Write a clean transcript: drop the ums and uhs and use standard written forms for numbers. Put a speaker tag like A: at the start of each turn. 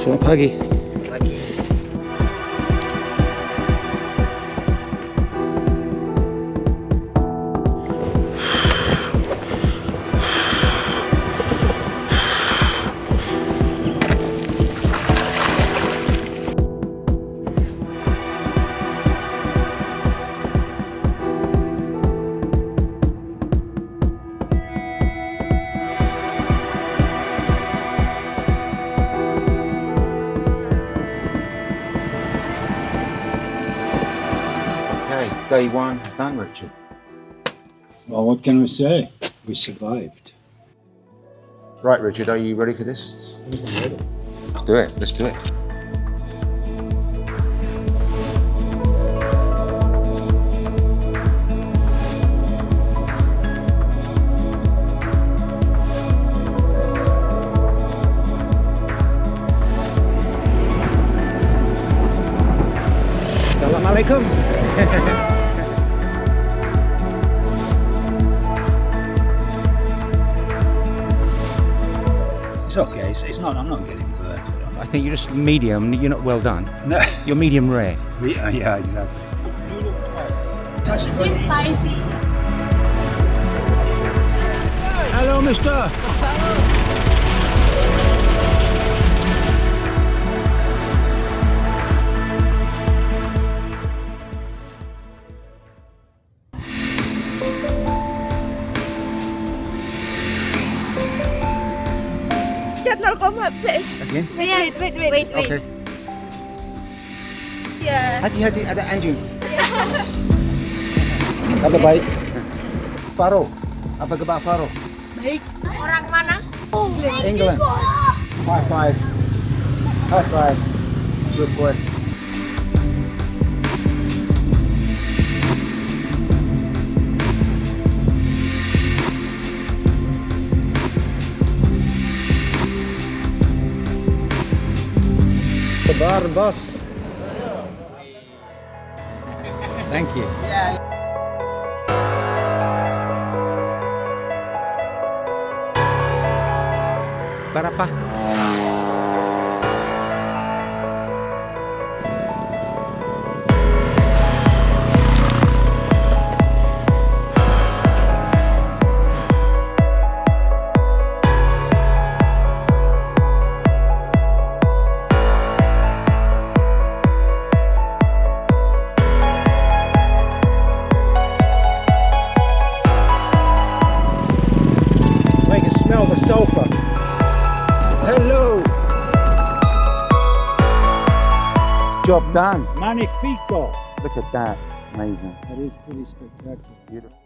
A: Selamat pagi.
B: Lagi.
A: Okay, day one done, Richard.
C: Well, what can we say? We survived.
A: Right, Richard, are you ready for this? Let's do it. Let's do it. Assalamualaikum.
C: It's okay. It's not. I'm not getting burnt.
A: I think you're just medium. You're not well done.
C: No.
A: You're medium rare.
C: Yeah, exactly.
D: It's spicy.
A: Hello, mister.
D: Cannot come upstairs.
A: Again?
D: Wait.
A: Okay.
D: Yeah.
A: Hati-hati, ada anjing. Apa baik? Faro. Apa kabar Faro?
D: Baik. Orang mana? Oh,
A: England. High five. High five. Good boys. Kabar, boss. Thank you. Berapa? I can smell the sulfur. Hello. Job done.
C: Magnifico.
A: Look at that. Amazing.
C: That is pretty spectacular.
A: Beautiful.